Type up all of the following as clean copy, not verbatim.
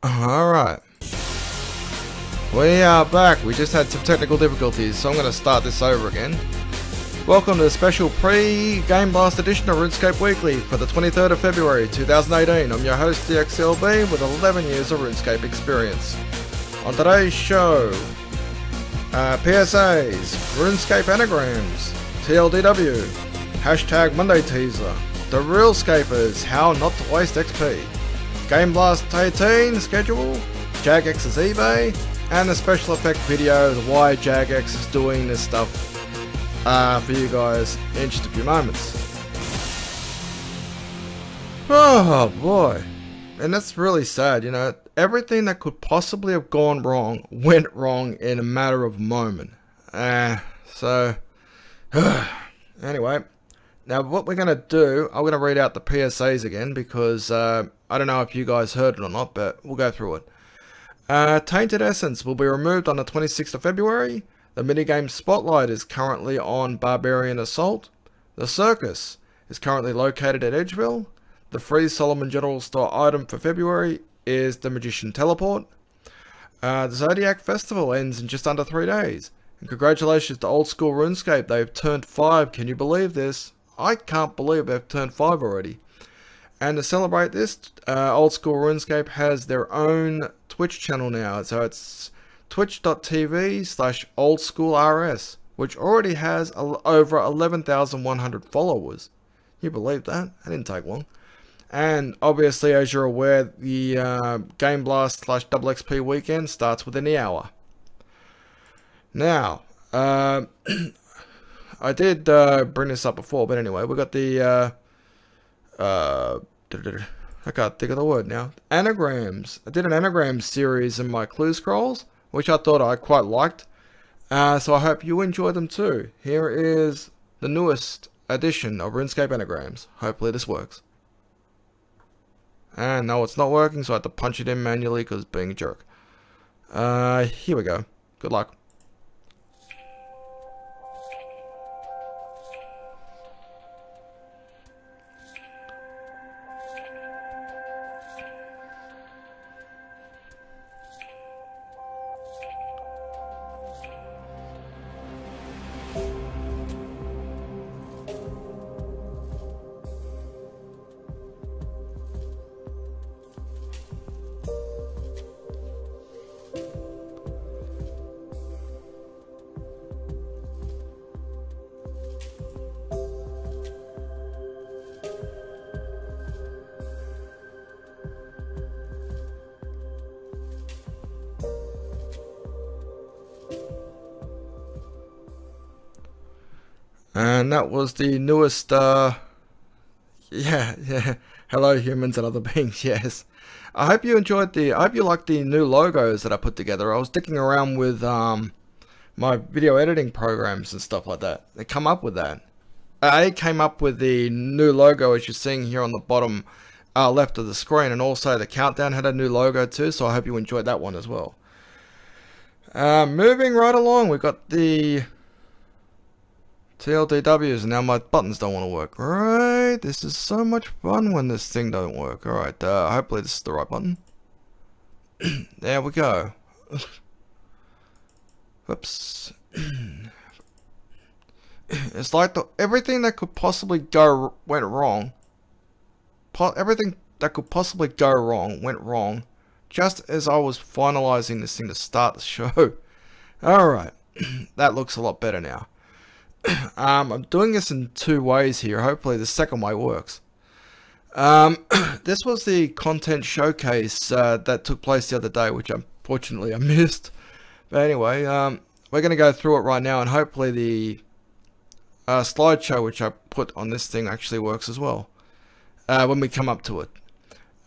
Alright. We are back. We just had some technical difficulties, so I'm going to start this over again. Welcome to the special pre-Gameblast edition of RuneScape Weekly for the 23rd of February 2018. I'm your host dxthelb with 11 years of RuneScape experience. On today's show, PSAs, RuneScape Anagrams, TLDW, hashtag Monday teaser, the RuneScapers, how not to waste XP, Gameblast 18 schedule, Jagex's eBay, and the special effect video of why Jagex is doing this stuff for you guys in just a few moments. Oh boy, and that's really sad, you know, everything that could possibly have gone wrong went wrong in a matter of a moment. Anyway, now what we're going to do, I'm going to read out the PSAs again because I don't know if you guys heard it or not, but we'll go through it. Tainted Essence will be removed on the 26th of February. The minigame Spotlight is currently on Barbarian Assault. The Circus is currently located at Edgeville. The free Solomon General Store item for February is the Magician Teleport. The Zodiac Festival ends in just under 3 days. And congratulations to Old School RuneScape, they've turned 5. Can you believe this? I can't believe they've turned 5 already. And to celebrate this, Old School RuneScape has their own Twitch channel now. So it's twitch.tv/oldschoolrs, which already has over 11,100 followers. You believe that? That didn't take long. And obviously, as you're aware, the Gameblast/XP weekend starts within the hour. Now, I did bring this up before, but anyway, we got the I can't think of the word now. Anagrams. I did an anagram series in my clue scrolls, which I thought I quite liked. So I hope you enjoy them too. Here is the newest edition of RuneScape Anagrams. Hopefully this works. And no, it's not working, so I have to punch it in manually because being a jerk. Here we go. Good luck. And that was the newest, yeah, hello humans and other beings, yes. I hope you enjoyed I hope you liked the new logos that I put together. I was dicking around with my video editing programs and stuff like that. They come up with that. I came up with the new logo as you're seeing here on the bottom left of the screen, and also the countdown had a new logo too, so I hope you enjoyed that one as well. Moving right along, we've got the TLDWs, and now my buttons don't want to work. Right, this is so much fun when this thing don't work. Alright, hopefully this is the right button. There we go. Whoops. It's like everything that could possibly go went wrong. Everything that could possibly go wrong went wrong just as I was finalizing this thing to start the show. Alright, that looks a lot better now. I'm doing this in 2 ways here. Hopefully the second way works. This was the content showcase that took place the other day, which unfortunately I missed. But anyway, we're going to go through it right now, and hopefully the slideshow which I put on this thing actually works as well when we come up to it.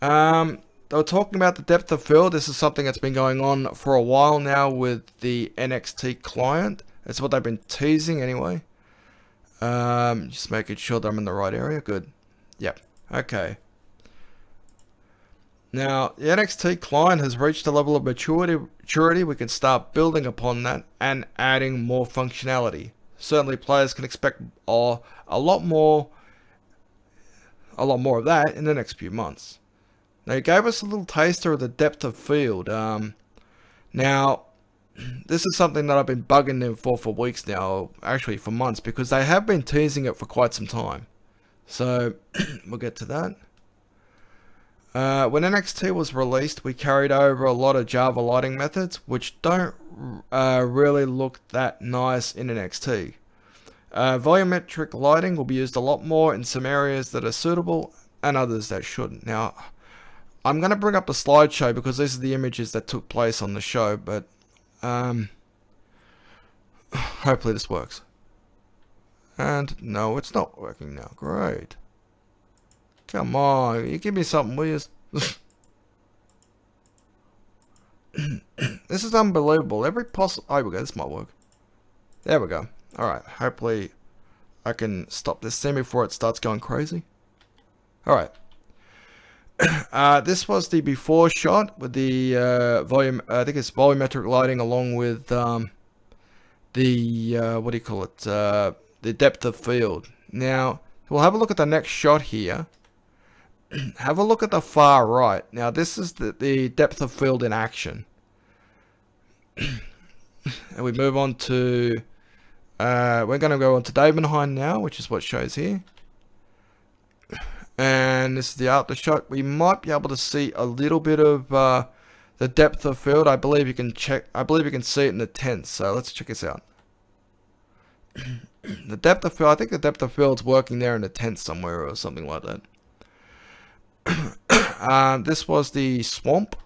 They were talking about the depth of field. This is something that's been going on for a while now with the NXT client. That's what they've been teasing anyway. Just making sure that I'm in the right area. Good. Yep. Okay. Now, the NXT client has reached a level of maturity. We can start building upon that and adding more functionality. Certainly players can expect a lot more of that in the next few months. They gave us a little taster of the depth of field. Now, this is something that I've been bugging them for weeks now, or actually for months, because they have been teasing it for quite some time. So, we'll get to that. When NXT was released, we carried over a lot of Java lighting methods, which don't really look that nice in NXT. Volumetric lighting will be used a lot more in some areas that are suitable and others that shouldn't. Now, I'm going to bring up a slideshow because these are the images that took place on the show, but hopefully this works. And no, it's not working now. Great. Come on, you give me something, will you? This is unbelievable. Every possible... Oh, here we go. This might work. There we go. Alright, hopefully I can stop this scene before it starts going crazy. Alright. This was the before shot with the I think it's volumetric lighting along with what do you call it? The depth of field. Now, we'll have a look at the next shot here. Have a look at the far right. Now, this is the depth of field in action. And we move on to... we're going to go on to Davenheim now, which is what shows here. And this is the after shot. We might be able to see a little bit of the depth of field. I believe you can check. I believe you can see it in the tents. So let's check this out. The depth of field. I think the depth of field's working there in the tent somewhere or something like that. This was the swamp.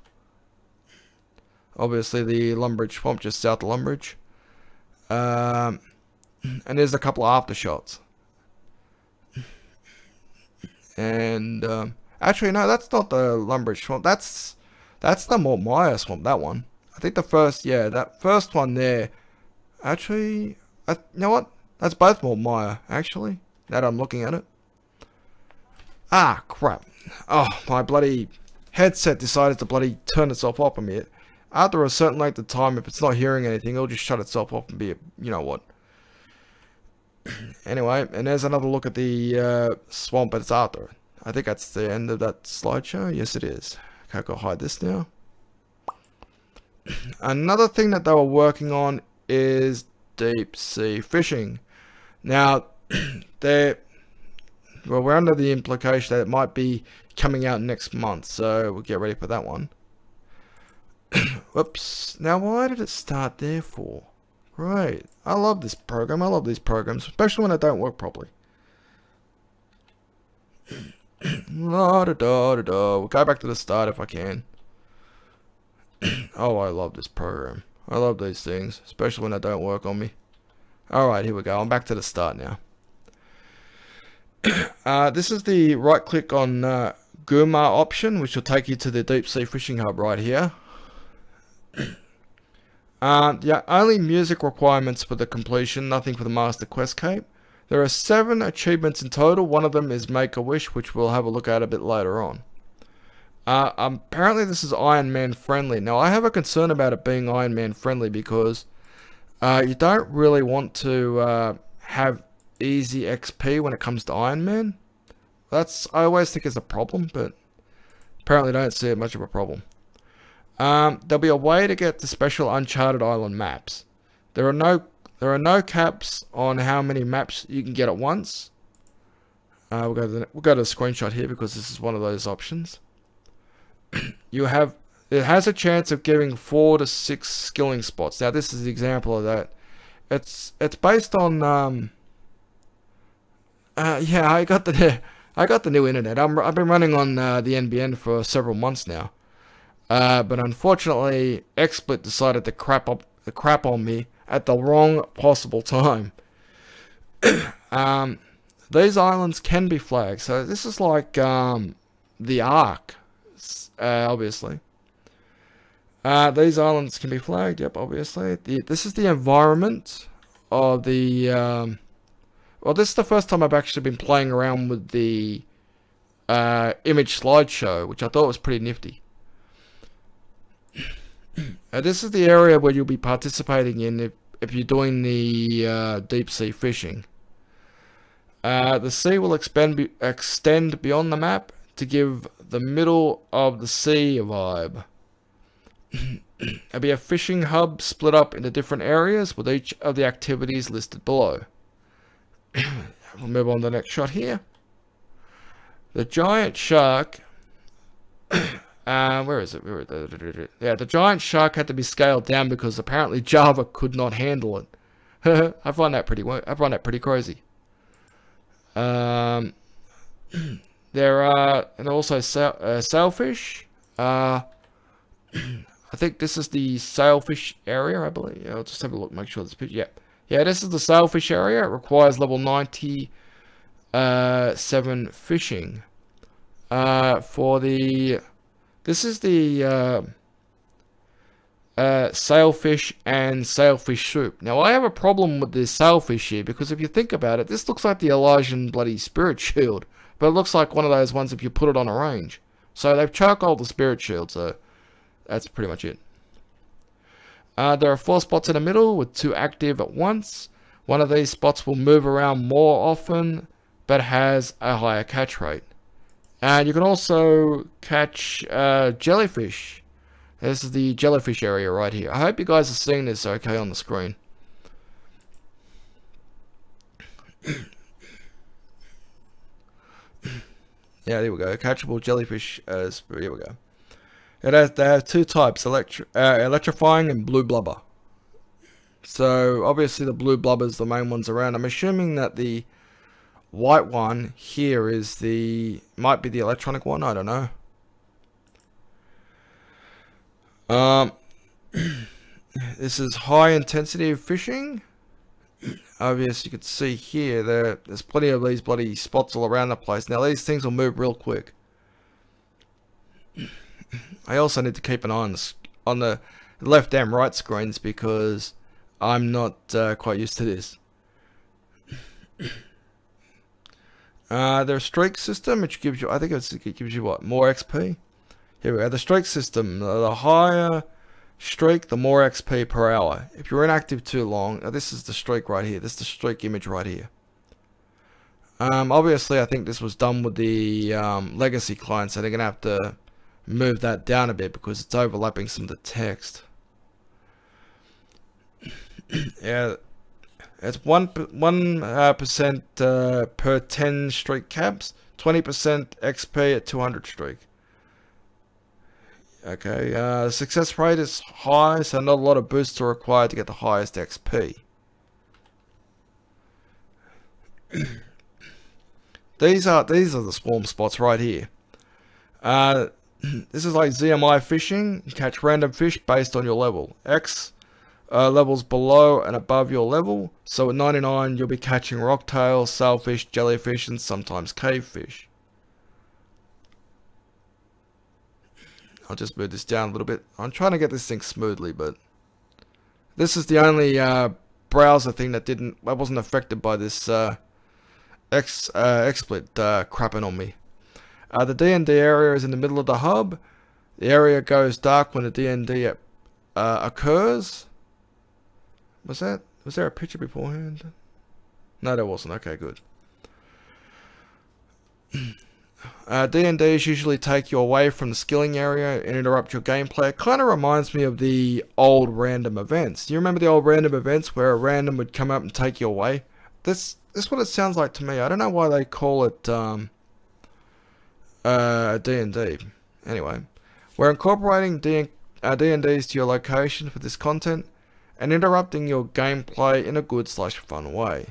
Obviously, the Lumbridge swamp just south of Lumbridge. And there's a couple of after shots. And actually, no, that's not the Lumbridge swamp. That's the Mort Maya swamp. That one. I think the first, yeah, that first one there. Actually, you know what? That's both Mort Maya. Actually, now that I'm looking at it. Ah, crap! Oh, my bloody headset decided to bloody turn itself off on me. After a certain length of time, if it's not hearing anything, it'll just shut itself off and be, you know what. Anyway, and there's another look at the swamp it's after. I think that's the end of that slideshow. Yes, it is. Okay, I'll go hide this now. Another thing that they were working on is deep sea fishing. Now, we're under the implication that it might be coming out next month, so we'll get ready for that one. Whoops. Now, why did it start there for? Great. I love this program. I love these programs, especially when they don't work properly. La da da da da. We'll go back to the start if I can. Oh, I love this program. I love these things, especially when they don't work on me. Alright, here we go. I'm back to the start now. This is the right click on Guma option, which will take you to the deep sea fishing hub right here. Yeah, only music requirements for the completion, nothing for the Master Quest Cape. There are 7 achievements in total. One of them is Make a Wish, which we'll have a look at a bit later on. Apparently this is Iron Man friendly. Now, I have a concern about it being Iron Man friendly because you don't really want to have easy XP when it comes to Iron Man. I always think it's a problem, but apparently don't see it much of a problem. There'll be a way to get the special Uncharted Island maps. There are no caps on how many maps you can get at once. We'll go to the screenshot here because this is one of those options. It has a chance of giving 4 to 6 skilling spots. Now this is the example of that. It's based on yeah, I got the new internet. I've been running on the NBN for several months now. But unfortunately, XSplit decided to crap on me at the wrong possible time. These islands can be flagged, so this is like the Ark, obviously. These islands can be flagged, yep, obviously. This is the environment of the... well, this is the first time I've actually been playing around with the image slideshow, which I thought was pretty nifty. This is the area where you'll be participating in if you're doing the deep sea fishing. The sea will extend beyond the map to give the middle of the sea vibe. It'll be a fishing hub split up into different areas with each of the activities listed below. We'll move on to the next shot here. The giant shark. Where is it? Yeah, the giant shark had to be scaled down because apparently Java could not handle it. I find that pretty crazy. There are and also sailfish. I think this is the sailfish area, I believe. Yeah, I'll just have a look, make sure this picture. Yeah, this is the sailfish area. It requires level 97 fishing. This is the sailfish and sailfish soup. Now, I have a problem with this sailfish here because if you think about it, this looks like the Elysian bloody spirit shield, but it looks like one of those ones if you put it on a range. So they've charcoaled the spirit shield, so that's pretty much it. There are 4 spots in the middle with 2 active at once. One of these spots will move around more often, but has a higher catch rate. And you can also catch jellyfish. This is the jellyfish area right here. I hope you guys are seeing this okay on the screen. Yeah, there we go. Catchable jellyfish. Here we go. They have 2 types, electrifying and blue blubber. So obviously the blue blubber is the main ones around. I'm assuming that the white one here is might be the electronic one. I don't know. This is high intensity of fishing. Obviously you can see here there's plenty of these bloody spots all around the place. Now these things will move real quick. I also need to keep an eye on the left and right screens because I'm not quite used to this. There's a streak system which gives you, I think it gives you what, more XP? Here we go, the streak system. The higher streak, the more XP per hour. If you're inactive too long, this is the streak right here. This is the streak image right here. Obviously I think this was done with the legacy client, so they're going to have to move that down a bit because it's overlapping some of the text. Yeah, it's 1% per 10 streak caps, 20% XP at 200 streak. Okay, success rate is high, so not a lot of boosts are required to get the highest XP. These are the swarm spots right here. This is like ZMI fishing. You catch random fish based on your level. X levels below and above your level. So at 99 you'll be catching rocktail, sailfish, jellyfish and sometimes cavefish. I'll just move this down a little bit. I'm trying to get this thing smoothly, but this is the only browser thing that wasn't affected by this XSplit crapping on me. The D&D area is in the middle of the hub. The area goes dark when the D&D occurs. Was there a picture beforehand? No, there wasn't. Okay, good. D&Ds usually take you away from the skilling area and interrupt your gameplay. It kind of reminds me of the old random events. Do you remember the old random events where a random would come up and take you away? This is what it sounds like to me. I don't know why they call it D&D. Anyway, we're incorporating D&Ds to your location for this content and interrupting your gameplay in a good/fun way.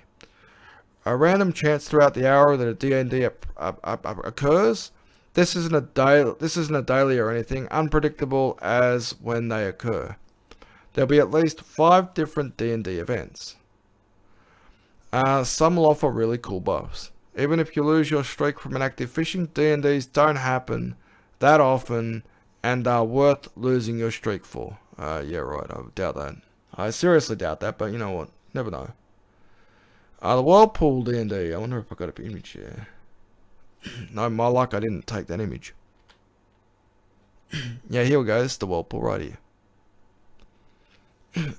A random chance throughout the hour that a D&D occurs. This isn't a daily or anything. Unpredictable as when they occur. There'll be at least 5 different D&D events. Some will offer really cool buffs. Even if you lose your streak from inactive fishing, D&Ds don't happen that often and are worth losing your streak for. Yeah, right, I doubt that. I seriously doubt that, but you know what? Never know. The Whirlpool D&D. I wonder if I got an image here. No, my luck, I didn't take that image. Yeah, here we go. This is the Whirlpool right here.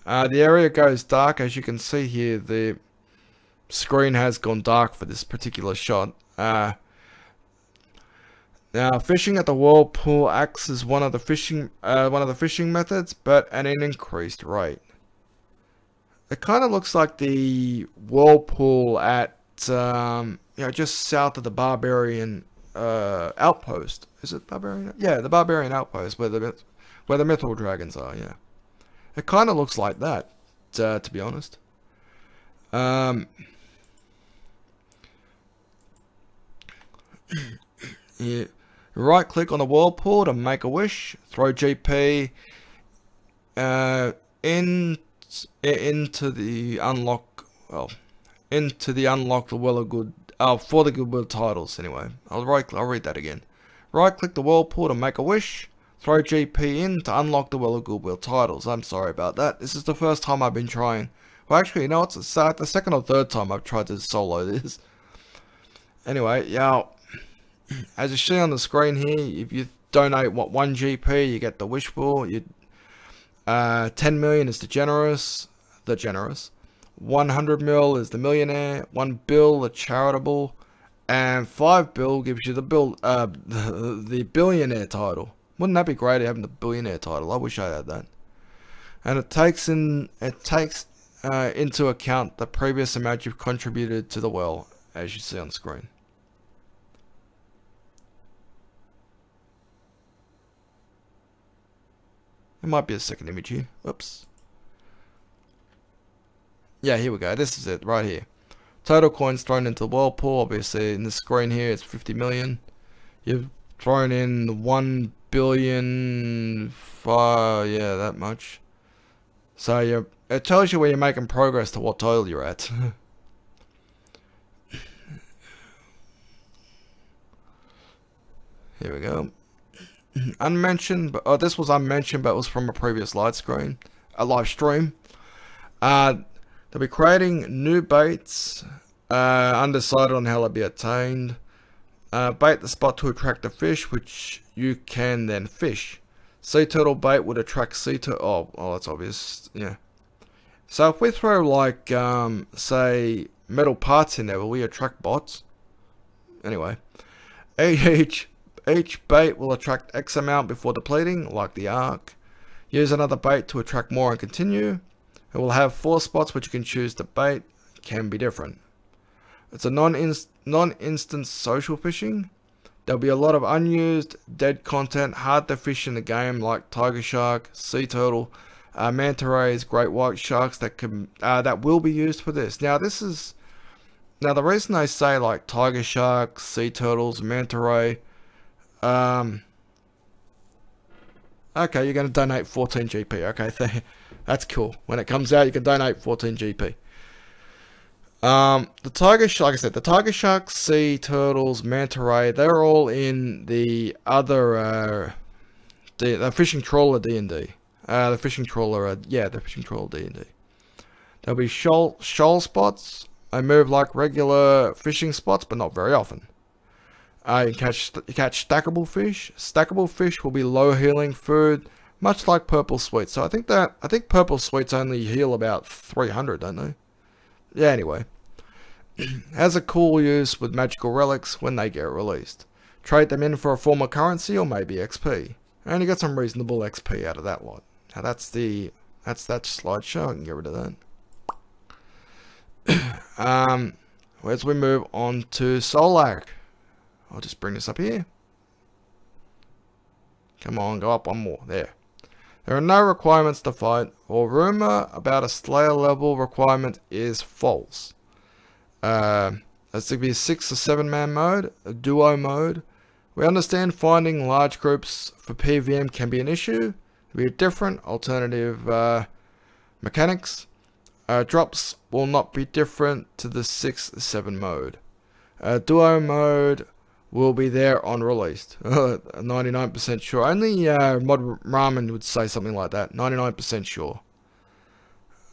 The area goes dark. As you can see here, the screen has gone dark for this particular shot. Now Now, fishing at the whirlpool acts as one of the fishing methods, but at an increased rate. It kind of looks like the whirlpool at just south of the Barbarian outpost. Is it Barbarian? Yeah, the Barbarian outpost where the mythical dragons are. Yeah, it kind of looks like that, to be honest. Yeah. Right click on the whirlpool to make a wish. Throw GP into the unlock. Well, into the unlock the well of good. For the goodwill titles. Anyway, I'll read that again. Right click the whirlpool to make a wish. Throw GP in to unlock the well of goodwill titles. I'm sorry about that. This is the first time I've been trying. Well, actually, you know, it's the second or third time I've tried to solo this. Anyway, yeah. As you see on the screen here, if you donate 1 GP, you get the wish pool. 10 million is the generous. 100 mil is the millionaire. 1 bill the charitable, and 5 bill gives you the billionaire title. Wouldn't that be great having the billionaire title? I wish I had that. And it takes into account the previous amount you've contributed to the well, as you see on screen. There might be a second image here. Oops. Yeah, here we go. This is it right here. Total coins thrown into the whirlpool. Obviously, in the screen here, it's 50 million. You've thrown in 1 billion. Yeah, that much. So it tells you where you're making progress to what total you're at. Here we go. Unmentioned, but this was unmentioned, but it was from a previous live stream. They'll be creating new baits. Undecided on how they'll be attained. Bait the spot to attract the fish, which you can then fish. Sea turtle bait would attract sea turtle. Oh, that's obvious. Yeah. So if we throw like say metal parts in there, will we attract bots? Anyway, each bait will attract X amount before depleting, like the arc. Use another bait to attract more and continue. It will have 4 spots which you can choose to bait. Can be different. It's a non-instance social fishing. There'll be a lot of unused, dead content, hard to fish in the game, like tiger shark, sea turtle, manta rays, great white sharks that will be used for this. Now the reason they say like tiger sharks, sea turtles, manta ray. Okay, you're going to donate 14 GP. Okay, that's cool. When it comes out, you can donate 14 GP. The tiger shark, like I said, the tiger sharks, sea turtles, manta ray, they're all in the other, the fishing trawler D&D. The fishing trawler, the fishing trawler D&D. There'll be shoal spots. They move like regular fishing spots, but not very often. You catch stackable fish. Stackable fish will be low healing food, much like purple sweets. So I think purple sweets only heal about 300, don't they? Yeah, anyway. Has a cool use with magical relics when they get released. Trade them in for a form of currency or maybe XP. And you get some reasonable XP out of that lot. Now that's that slideshow. I can get rid of that. As we move on to Solak. I'll just bring this up here. Come on, go up one more. There. There are no requirements to fight. Or rumor about a Slayer level requirement is false. It's going to be a 6 or 7 man mode, a duo mode. We understand finding large groups for PVM can be an issue. There'll be a different alternative mechanics. Drops will not be different to the 6 or 7 mode. Duo mode will be there on release. 99% sure. Only Mod Ramen would say something like that. 99% sure.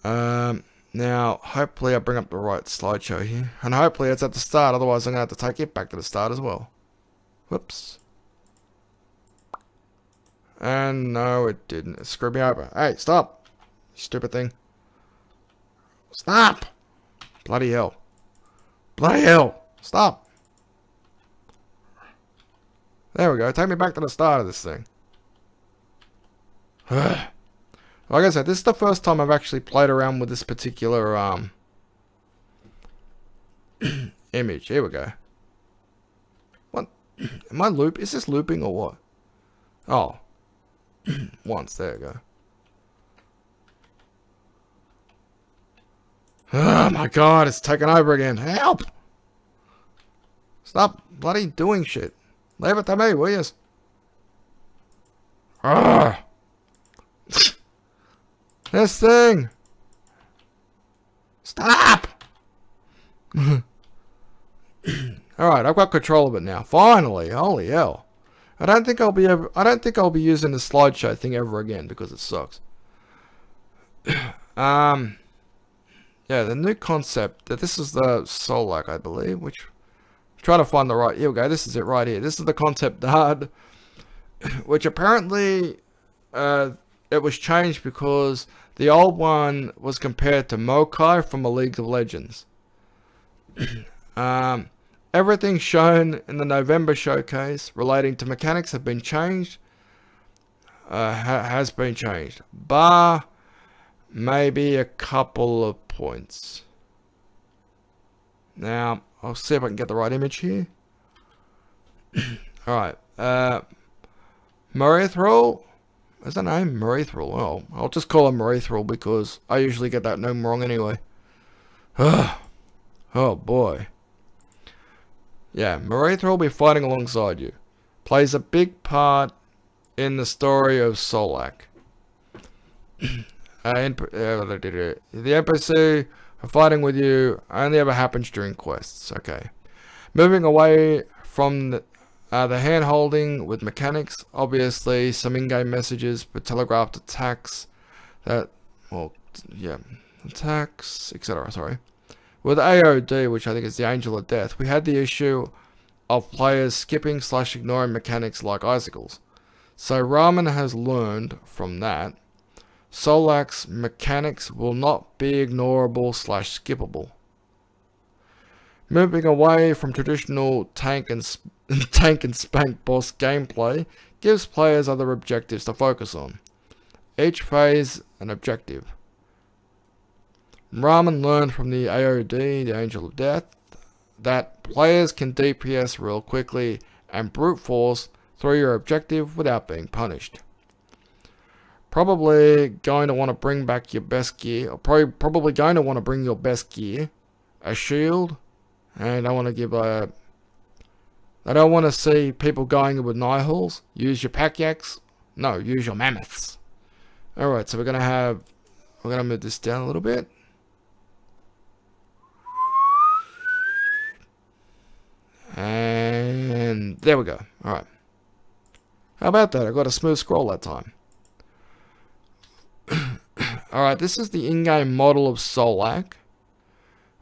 Now, hopefully I bring up the right slideshow here. And hopefully it's at the start, otherwise I'm going to have to take it back to the start as well. Whoops. And no, it didn't. It screwed me over. Hey, stop. Stupid thing. Stop! Bloody hell. Bloody hell. Stop. There we go. Take me back to the start of this thing. Like I said, this is the first time I've actually played around with this particular image. Here we go. What? Am I loop? Is this looping or what? Oh. Once. There we go. Oh my god, it's taken over again. Help! Stop bloody doing shit. Leave it to me, will you? Arrgh. This thing! Stop! Alright, I've got control of it now. Finally! Holy hell. I don't think I'll be using the slideshow thing ever again because it sucks. Yeah, the new concept, this is the Zodiac, I believe, which, I'm trying to find the right, here we go, this is it right here. This is the concept art, which apparently, it was changed because the old one was compared to Mokai from a League of Legends. Everything shown in the November showcase relating to mechanics have been changed, has been changed, bar maybe a couple of points. Now, I'll see if I can get the right image here. Alright, Marithril, is that name? Marithril, oh, I'll just call him Marithril because I usually get that name wrong anyway. Oh boy. Yeah, Marithril will be fighting alongside you. Plays a big part in the story of Zodiac. The NPC fighting with you only ever happens during quests. Okay. Moving away from the hand holding with mechanics, obviously some in-game messages for telegraphed attacks that, well, yeah, attacks, etc. Sorry. With AOD, which I think is the Angel of Death, we had the issue of players skipping / ignoring mechanics like icicles. So Ramen has learned from that. Zodiac's mechanics will not be ignorable / skippable. Moving away from traditional tank and spank boss gameplay gives players other objectives to focus on. Each phase an objective. Ramen learned from the AOD, the Angel of Death, that players can DPS real quickly and brute force through your objective without being punished. Probably going to want to bring back your best gear, or probably going to want to bring your best gear, a shield, and I want to give a, I don't want to see people going with Nihils. Use your Pakyaks, no, use your Mammoths. Alright, so we're going to move this down a little bit. And there we go. Alright. How about that? I got a smooth scroll that time. Alright, this is the in-game model of Zodiac.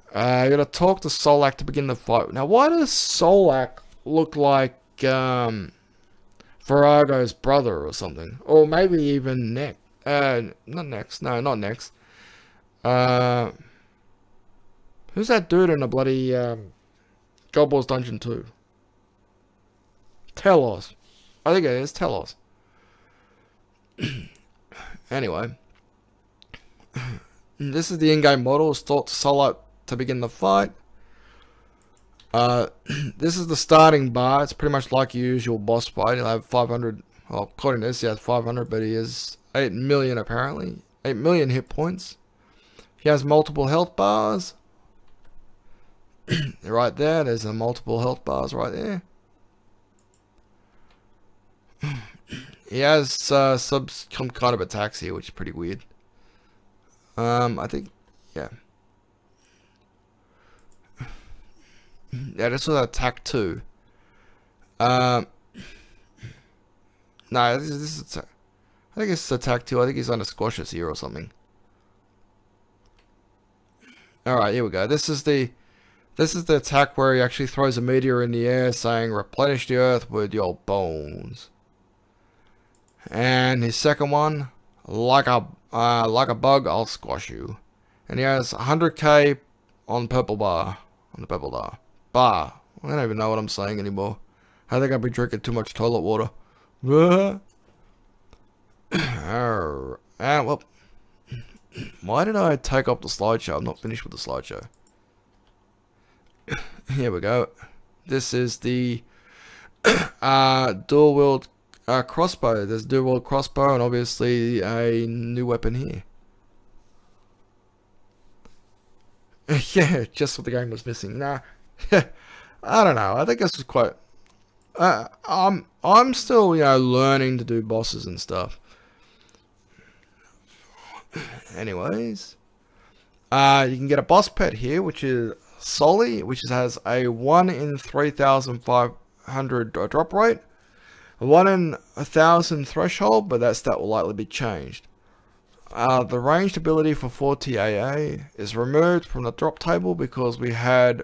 You gotta talk to Zodiac to begin the fight. Now, why does Zodiac look like Virago's brother or something? Or maybe even Nex. Not Nex. No, not Nex. Who's that dude in a bloody God Wars Dungeon 2? Telos. I think it is Telos. Anyway. This is the in-game model. Start to Zodiac to begin the fight. This is the starting bar. It's pretty much like your usual boss fight. He'll have 500. Well, according to this, he has 500, but he has 8 million apparently. 8 million hit points. He has multiple health bars. Right there. There's a multiple health bars right there. He has some kind of attacks here, which is pretty weird. I think, yeah. Yeah, this was attack 2. No, this is I think it's attack 2. I think he's on a squashes here or something. Alright, here we go. This is the attack where he actually throws a meteor in the air saying, replenish the earth with your bones. And his second one, like a bug, I'll squash you. And he has 100k on purple bar. On the purple bar. I don't even know what I'm saying anymore. I think I've been drinking too much toilet water. Well, why did I take up the slideshow? I'm not finished with the slideshow. Here we go. This is the dual wield crossbow. There's a dual wield crossbow and obviously a new weapon here. Yeah, just what the game was missing. Nah, I don't know. I think this is quite. I'm still, learning to do bosses and stuff. Anyways, you can get a boss pet here, which is Solly, which has a 1 in 3,500 drop rate, a 1 in 1,000 threshold, but that stat will likely be changed. The ranged ability for 40 AA is removed from the drop table because we have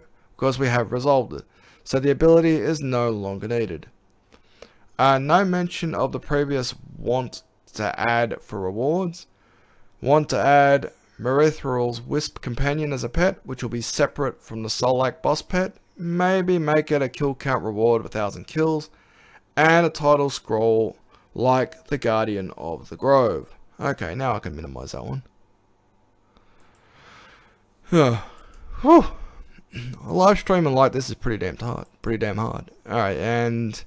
resolved it, so the ability is no longer needed. No mention of the previous want to add for rewards. Want to add Merithral's Wisp Companion as a pet, which will be separate from the Solak boss pet. Maybe make it a kill count reward of 1,000 kills, and a title scroll like the Guardian of the Grove. Okay, now I can minimize that one. A live streaming like this is pretty damn hard. Alright, and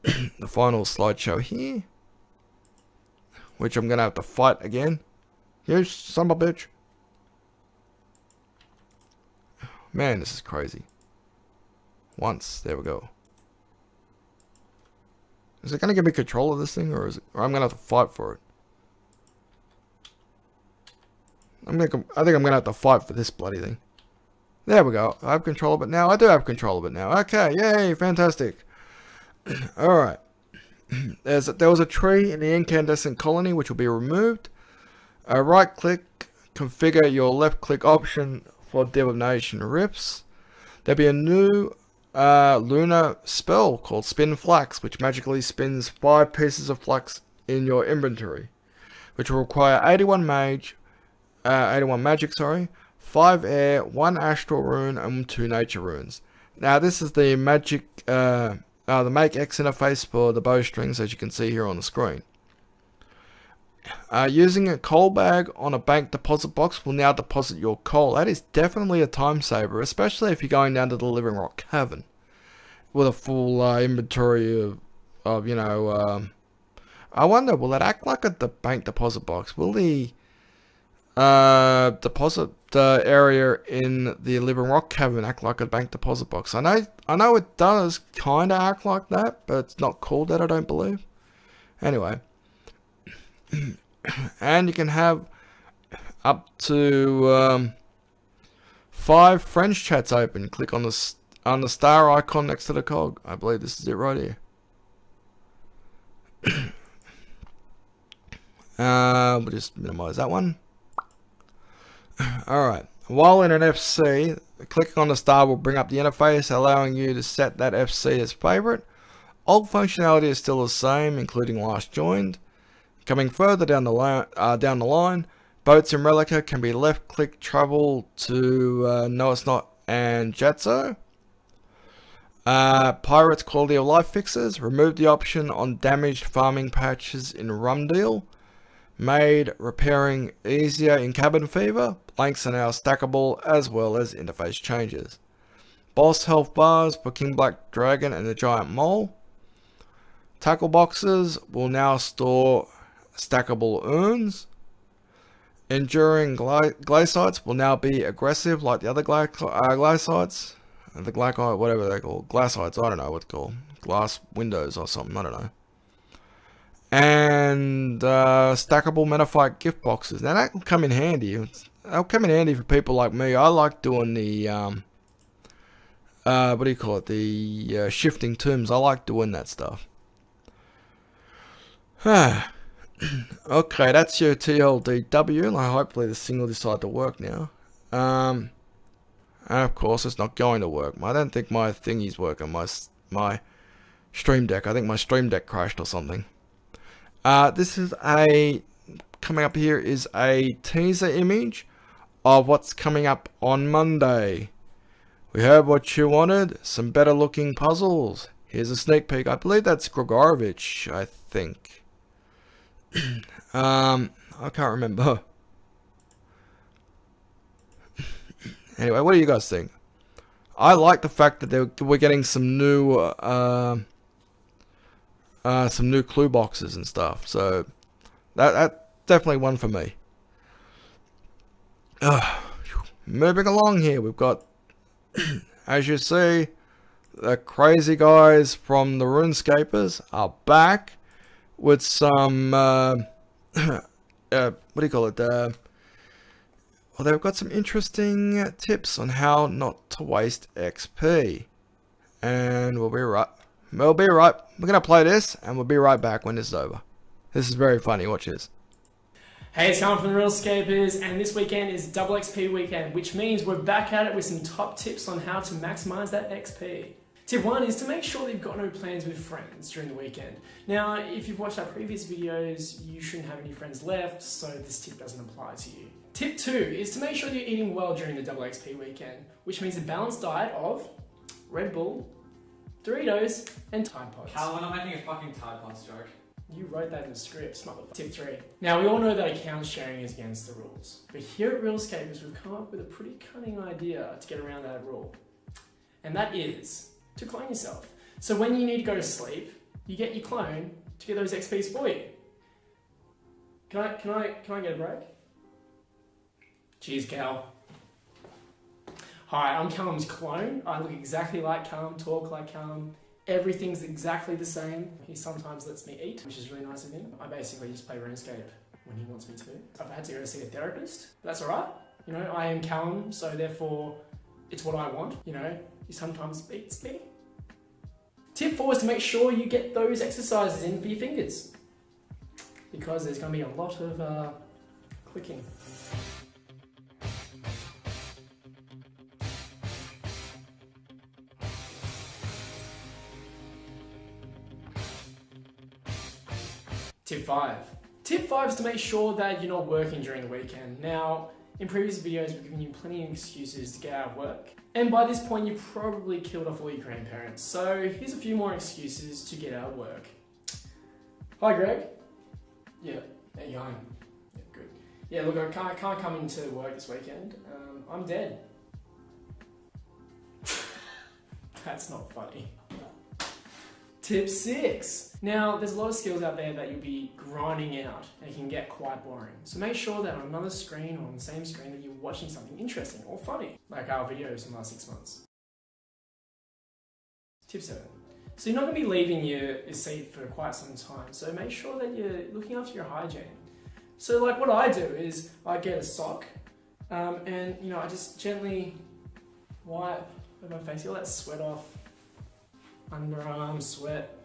the final slideshow here, which I'm gonna have to fight again. You son of a bitch. Man, this is crazy. Once, there we go. Is it gonna give me control of this thing, or I'm gonna have to fight for it? I think I'm gonna have to fight for this bloody thing. There we go. I have control of it now. I do have control of it now. Okay, yay, fantastic. Alright. There was a tree in the incandescent colony which will be removed. Right click, configure your left click option for divination rips. There'll be a new lunar spell called Spin Flax, which magically spins 5 pieces of flax in your inventory, which will require 81 magic, 5 air, 1 astral rune, and 2 nature runes. Now this is the magic, the make X interface for the bowstrings, as you can see here on the screen. Using a coal bag on a bank deposit box will now deposit your coal. That is definitely a time saver, especially if you're going down to the Living Rock Cavern with a full inventory of I wonder, will it act like a bank deposit box? Will the deposit area in the Living Rock Cavern act like a bank deposit box? I know it does kind of act like that, but it's not called that, I don't believe. Anyway. And you can have up to 5 French chats open. Click on the star icon next to the cog. I believe this is it right here. We'll just minimize that one. Alright, while in an FC, clicking on the star will bring up the interface, allowing you to set that FC as favorite. All functionality is still the same, including last joined. Coming further down the line, boats in Relica can be left click travel to No It's Not and Jatso. Pirates quality of life fixes, remove the option on damaged farming patches in Rumdeal. Made repairing easier in Cabin Fever. Blanks are now stackable, as well as interface changes. Boss health bars for King Black Dragon and the Giant Mole. Tackle boxes will now store stackable urns. Enduring glacites will now be aggressive like the other glacites. The whatever they're called. Glacites, I don't know what it's called. Glass windows or something, I don't know. And stackable Metaphite gift boxes. Now that will come in handy. That'll come in handy for people like me. I like doing the what do you call it? The shifting tombs. I like doing that stuff. Okay, that's your TLDW, and hopefully this thing will decide to work now. And of course, it's not going to work. I don't think my thingy's working. My stream deck. I think my stream deck crashed or something. This is coming up here is a teaser image of what's coming up on Monday. We heard what you wanted, some better looking puzzles. Here's a sneak peek. I believe that's Grigorovich, I think. I can't remember. Anyway, what do you guys think? I like the fact that we're getting some new clue boxes and stuff. So that's definitely one for me. Moving along here, we've got, as you see, the crazy guys from the RuneScapers are back with some, what do you call it? Well, they've got some interesting tips on how not to waste XP. And we'll be right. We're going to play this, and we'll be right back when this is over. This is very funny. Watch this. Hey, it's Callum from the RuneScapers, and this weekend is double XP weekend, which means we're back at it with some top tips on how to maximize that XP. Tip 1 is to make sure that you've got no plans with friends during the weekend. Now, if you've watched our previous videos, you shouldn't have any friends left, so this tip doesn't apply to you. Tip 2 is to make sure that you're eating well during the double XP weekend, which means a balanced diet of Red Bull, Doritos, and Tide Pods. Callum, we're not making a fucking Tide Pods joke. You wrote that in the script. Tip 3. Now, we all know that account sharing is against the rules, but here at RuneScapers, we've come up with a pretty cunning idea to get around that rule. And that is to clone yourself. So when you need to go to sleep, you get your clone to get those XPs for you. Can I get a break? Cheers, Cal. Hi, I'm Callum's clone. I look exactly like Callum, talk like Callum. Everything's exactly the same. He sometimes lets me eat, which is really nice of him. I basically just play RuneScape when he wants me to. I've had to go see a therapist, but that's alright. You know, I am Callum, so therefore it's what I want. You know, he sometimes beats me. Tip 4 is to make sure you get those exercises in for your fingers, because there's going to be a lot of clicking. Tip 5. Tip 5 is to make sure that you're not working during the weekend. Now, in previous videos, we've given you plenty of excuses to get out of work. And by this point, you've probably killed off all your grandparents. So here's a few more excuses to get out of work. Hi, Greg. Yeah, how you going? Yeah, good. Yeah, look, I can't come into work this weekend. I'm dead. That's not funny. Tip 6. Now, there's a lot of skills out there that you'll be grinding out and it can get quite boring. So make sure that on another screen or on the same screen that you're watching something interesting or funny, like our videos in the last 6 months. Tip 7. So you're not going to be leaving your seat for quite some time, so make sure that you're looking after your hygiene. So like what I do is I get a sock and you know, I just gently wipe my face, get all that sweat off. Underarm sweat.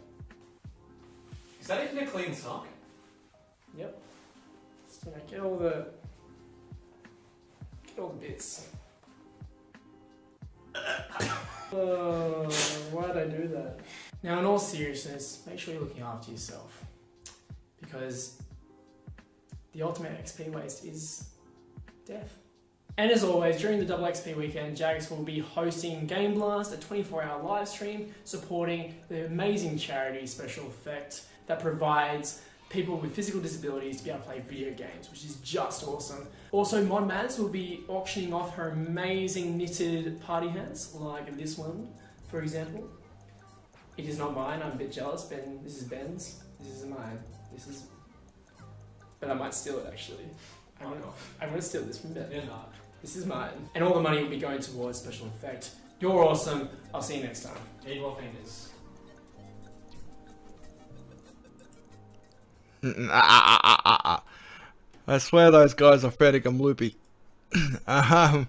Is that even a clean sock? Yep. Just, you know, get all the bits. Why'd I do that? Now, in all seriousness, make sure you're looking after yourself, because the ultimate XP waste is death. And as always, during the double XP weekend, Jags will be hosting Gameblast, a 24-hour live stream supporting the amazing charity Special Effect that provides people with physical disabilities to be able to play video games, which is just awesome. Also, Mod Mads will be auctioning off her amazing knitted party hats, like this one, for example. It is not mine, I'm a bit jealous. Ben, this is Ben's. This is mine. This is... But I might steal it, actually. I'm gonna steal this from Ben. You're not. This is mine. And all the money will be going towards Special Effect. You're awesome. I'll see you next time. Eat your fingers. I swear those guys are Freddy and Loopy. Now,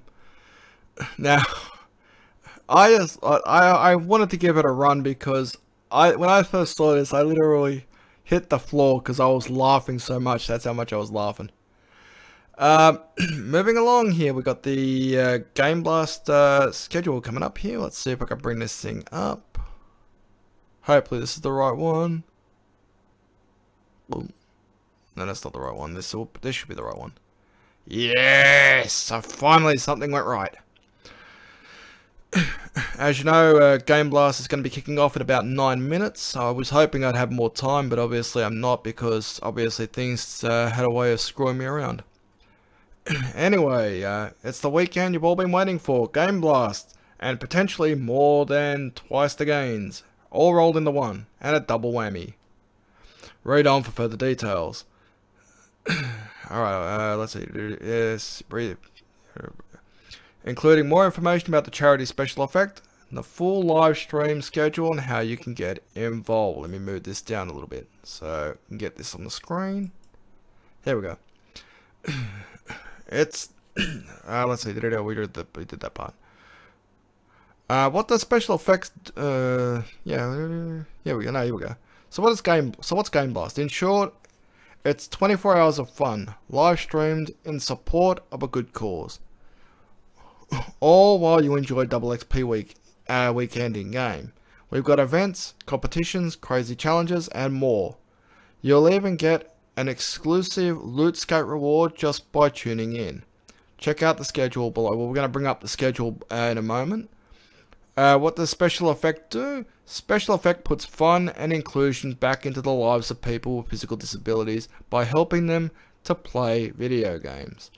I wanted to give it a run because when I first saw this, I literally hit the floor because I was laughing so much. That's how much I was laughing. Moving along here, we got the Gameblast schedule coming up here. Let's see if I can bring this thing up. Hopefully this is the right one. Boom. No, that's not the right one. This should be the right one. Yes! So finally something went right. As you know, Gameblast is going to be kicking off in about 9 minutes. I was hoping I'd have more time, but obviously I'm not, because obviously things had a way of screwing me around. Anyway, it's the weekend you've all been waiting for, Gameblast, and potentially more than twice the gains, all rolled into one, and a double whammy. Read on for further details. Alright, let's see. Yes, including more information about the charity special effect, the full live stream schedule, and how you can get involved. Let me move this down a little bit so you can get this on the screen. There we go. It's let's see. We did that part. What the special effects? Yeah, here we go. No, here we go. So what's Gameblast? In short, it's 24 hours of fun, live streamed in support of a good cause. All while you enjoy double XP weekend in game. We've got events, competitions, crazy challenges, and more. You'll even get an exclusive RuneScape reward just by tuning in. Check out the schedule below. Well, we're going to bring up the schedule in a moment. What does Special Effect do? Special Effect puts fun and inclusion back into the lives of people with physical disabilities by helping them to play video games.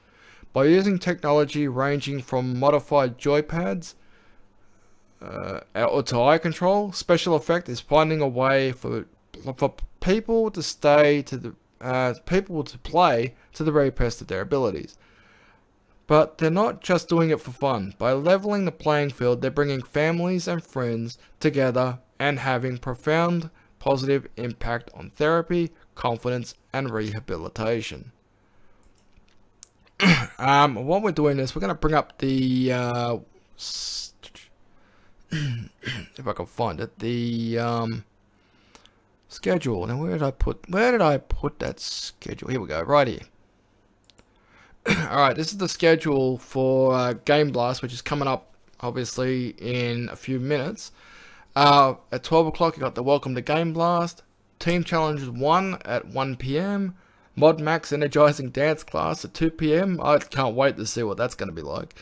By using technology ranging from modified joypads or to eye control, Special Effect is finding a way for people to play to the very best of their abilities. But they're not just doing it for fun. By leveling the playing field, they're bringing families and friends together and having profound positive impact on therapy, confidence, and rehabilitation. While we're doing this, we're going to bring up the if I can find it, the schedule. Now, where did I put that schedule? Here we go, right here. Alright, this is the schedule for Gameblast, which is coming up obviously in a few minutes. At 12 o'clock you got the Welcome to Gameblast, Team Challenges 1 at 1 PM, Mod Max Energizing Dance Class at 2 PM. I can't wait to see what that's going to be like.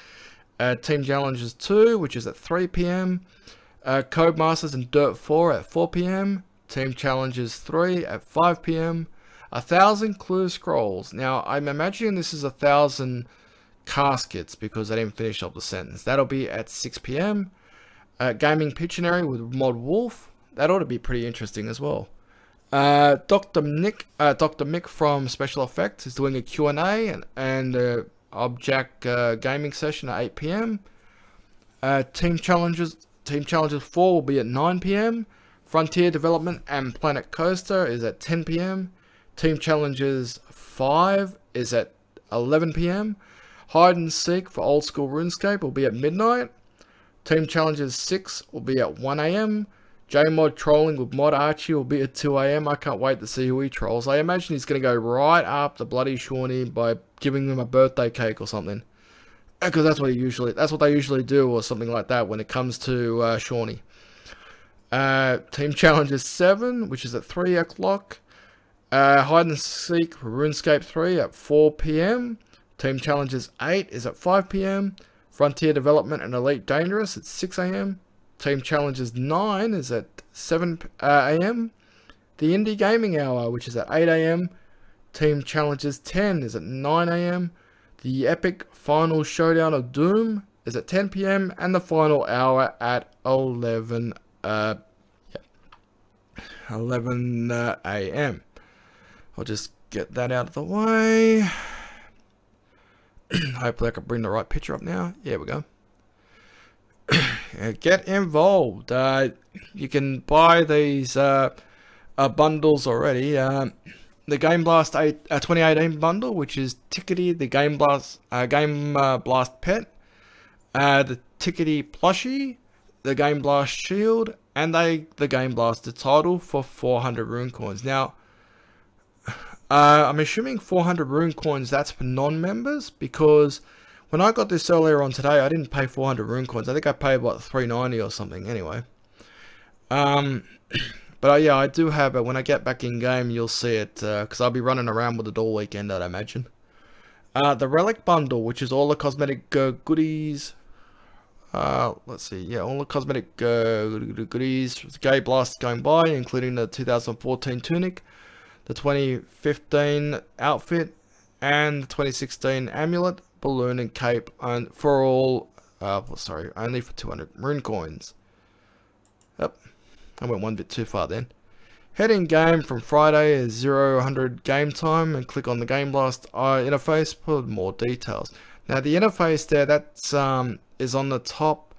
Team Challenges 2, which is at 3 PM, Codemasters and Dirt 4 at 4 PM, Team Challenges 3 at 5 PM, 1,000 clue scrolls. Now, I'm imagining this is 1,000 caskets because I didn't finish up the sentence. That'll be at 6 PM. Gaming Pictionary with Mod Wolf. That ought to be pretty interesting as well. Dr. Mick from Special Effects is doing a Q&A and Object gaming session at 8 PM. Team Challenges 4 will be at 9 PM. Frontier Development and Planet Coaster is at 10 PM. Team Challenges 5 is at 11 PM. Hide and Seek for Old School RuneScape will be at midnight. Team Challenges 6 will be at 1 AM. JMod Trolling with Mod Archie will be at 2 AM. I can't wait to see who he trolls. I imagine he's going to go right up the bloody Shawnee by giving him a birthday cake or something. Because that's what they usually do, or something like that when it comes to Shawnee. Team Challenges 7, which is at 3 o'clock. Hide and Seek for RuneScape 3 at 4 PM. Team Challenges 8 is at 5 PM. Frontier Development and Elite Dangerous at 6 AM. Team Challenges 9 is at 7 AM. The Indie Gaming Hour, which is at 8 AM. Team Challenges 10 is at 9 AM. The Epic Final Showdown of Doom is at 10 PM. And the final hour at 11 AM. I'll just get that out of the way. Hopefully I can bring the right picture up now. Yeah, we go. Get involved. You can buy these bundles already. The Gameblast 2018 bundle, which is Tickety, the Gameblast Pet, the Tickety Plushie, the Gameblast Shield, and the Gameblaster title for 400 rune coins. Now, I'm assuming 400 rune coins, that's for non-members, because when I got this earlier on today, I didn't pay 400 rune coins. I think I paid, what, 390 or something, anyway. But yeah, I do have it. When I get back in game, you'll see it, because I'll be running around with it all weekend, I'd imagine. The Relic Bundle, which is all the cosmetic goodies Let's see. Yeah, all the cosmetic goodies. Gameblast going by, including the 2014 tunic, the 2015 outfit, and the 2016 amulet, balloon, and cape, and for all. Only for 200 rune coins. Yep, I went one bit too far then. Head in game from Friday is 0-100 game time, and click on the Gameblast interface for more details. Now the interface there, that's is on the top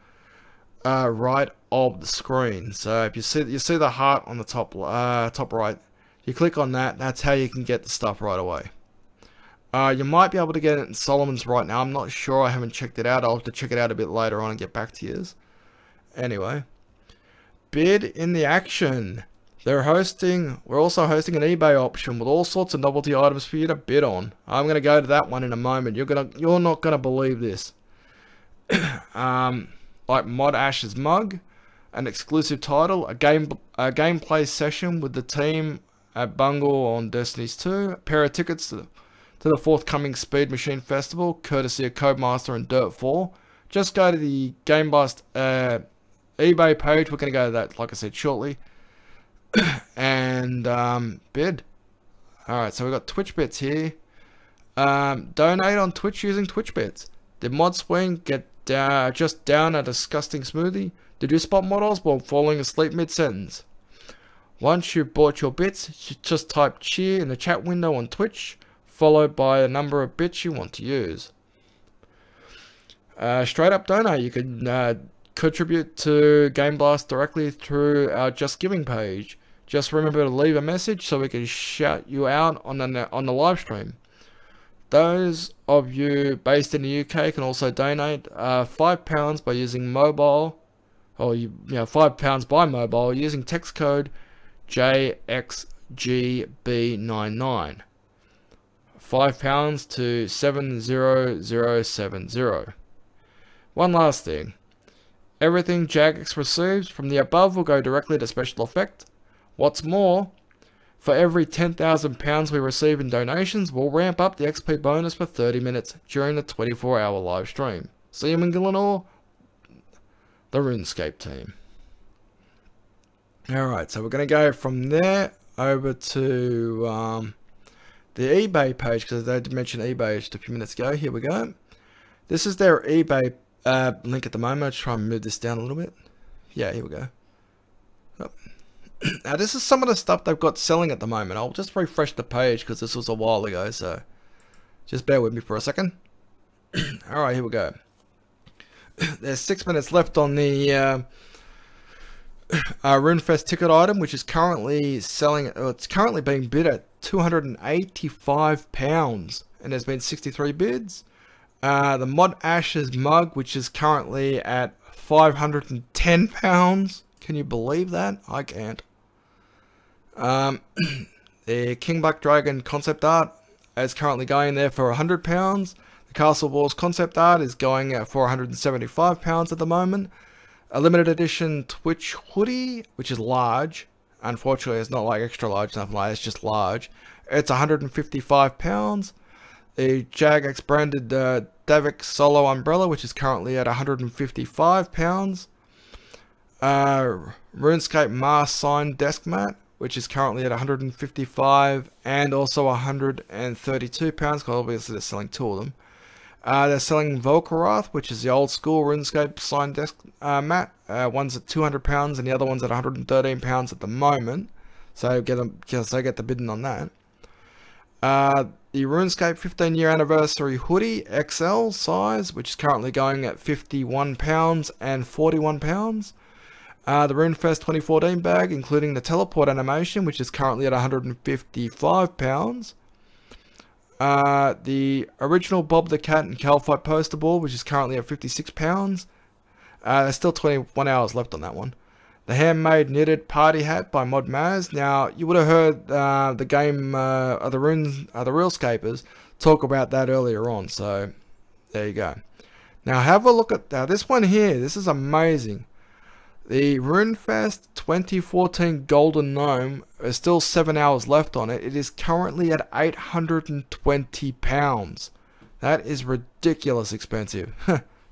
right of the screen. So if you see the heart on the top right, you click on that. That's how you can get the stuff right away. You might be able to get it in Solomon's right now. I'm not sure. I haven't checked it out. I'll have to check it out a bit later on and get back to you. Anyway, bid in the action. We're also hosting an eBay option with all sorts of novelty items for you to bid on. I'm going to go to that one in a moment. You're not going to believe this. Like Mod Ash's mug, an exclusive title, a gameplay session with the team at Bungle on Destiny's 2, a pair of tickets to the forthcoming Speed Machine Festival, courtesy of Codemaster and Dirt 4. Just go to the Gameblast eBay page. We're going to go to that, like I said, shortly. And bid. Alright, so we've got Twitch bits here. Donate on Twitch using Twitch bits. Did mod swing get just down a disgusting smoothie? Did you spot models while falling asleep mid-sentence? Once you've bought your bits, you just type cheer in the chat window on Twitch, followed by a number of bits you want to use. Straight up donate. You can contribute to Gameblast directly through our Just Giving page. Just remember to leave a message so we can shout you out on the live stream. Those of you based in the UK can also donate £5 by using mobile, or £5 by mobile using text code JXGB99. £5 to 70070. One last thing. Everything Jagex receives from the above will go directly to special effect. What's more, for every £10,000 we receive in donations, we'll ramp up the XP bonus for 30 minutes during the 24-hour live stream. See you in Gillinor, the RuneScape team. Alright, so we're going to go from there over to the eBay page, because I did mention eBay just a few minutes ago. Here we go. This is their eBay link at the moment. I'll try and move this down a little bit. Yeah, here we go. Oh. Now this is some of the stuff they've got selling at the moment. I'll just refresh the page because this was a while ago, so just bear with me for a second. Alright, here we go. There's 6 minutes left on the RuneFest ticket item, which is currently selling. It's currently being bid at £285, and there's been 63 bids. The Mod Ash's mug, which is currently at £510. Can you believe that? I can't. The King Black Dragon concept art is currently going there for £100. The Castle Wars concept art is going for £175 at the moment. A limited edition Twitch hoodie, which is large. Unfortunately, it's not like extra large, nothing like that. It's just large. It's £155. The Jagex branded Davik Solo umbrella, which is currently at £155. RuneScape Mars signed desk mat, which is currently at £155 and also £132, because obviously they're selling two of them. They're selling Volkarath, which is the old school RuneScape signed desk mat. One's at £200 and the other one's at £113 at the moment. So get the bidding on that. The RuneScape 15-year anniversary hoodie XL size, which is currently going at £51 and £41. The RuneFest 2014 bag, including the teleport animation, which is currently at £155. The original Bob the Cat and Calfight poster board, which is currently at £56. There's still 21 hours left on that one. The handmade knitted party hat by Mod Maz. Now, you would have heard the game of the RuneScapers talk about that earlier on, so there you go. Now, have a look at this one here. This is amazing. The RuneFest 2014 Golden Gnome is still 7 hours left on it. It is currently at £820. That is ridiculous expensive.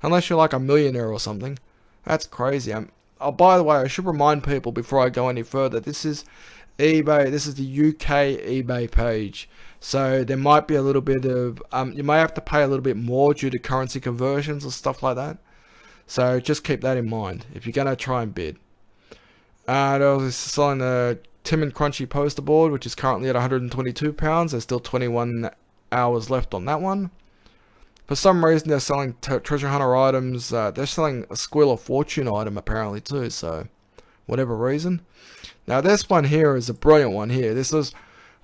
Unless you're like a millionaire or something. That's crazy. Oh, by the way, I should remind people before I go any further, this is eBay, this is the UK eBay page. So there might be a little bit of, you may have to pay a little bit more due to currency conversions or stuff like that. So just keep that in mind if you're going to try and bid. They're also selling the Tim and Crunchy poster board, which is currently at £122. There's still 21 hours left on that one. For some reason, they're selling treasure hunter items. They're selling a Squeal of Fortune item apparently too. So, whatever reason. Now, this one here is a brilliant one here. This is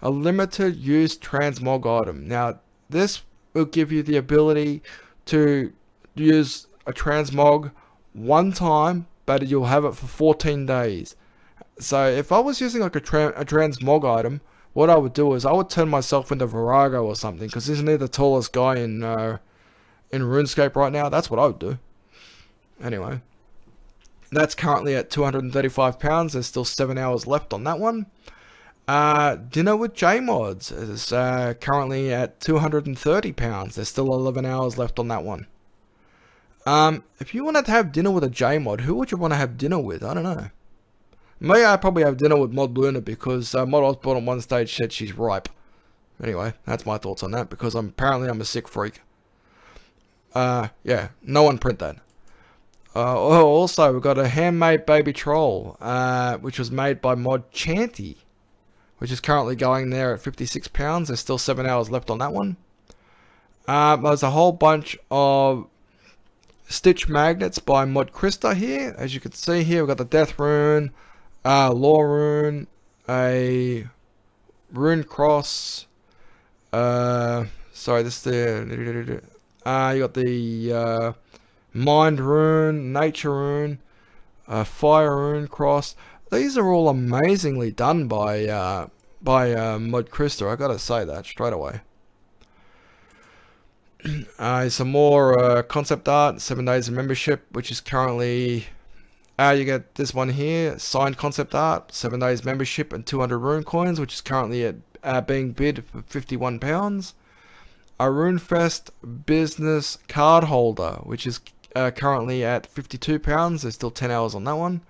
a limited use transmog item. Now, this will give you the ability to use a transmog one time, but you'll have it for 14 days. So, if I was using like a transmog item, what I would do is I would turn myself into Virago or something, because isn't he the tallest guy in RuneScape right now? That's what I would do. Anyway, that's currently at £235. There's still 7 hours left on that one. Dinner with J-Mods is currently at £230. There's still 11 hours left on that one. If you wanted to have dinner with a J-Mod, who would you want to have dinner with? I don't know. Me, I'd probably have dinner with Mod Luna, because Mod Osborne at one stage said she's ripe. Anyway, that's my thoughts on that, because apparently I'm a sick freak. Yeah, no one print that. Also, we've got a handmade baby troll, which was made by Mod Chanty, which is currently going there at £56. There's still 7 hours left on that one. There's a whole bunch of stitch magnets by Mod Krista here. As you can see here, we've got the Death Rune, Law Rune, a Rune Cross, sorry, this is the, you got the Mind Rune, Nature Rune, Fire Rune Cross. These are all amazingly done by Mod Krista. I gotta say that straight away. Some more concept art, 7 days of membership, which is currently, you get this one here, signed concept art, 7 days membership and 200 rune coins, which is currently at being bid for £51. A RuneFest business card holder, which is currently at £52. There's still 10 hours on that one.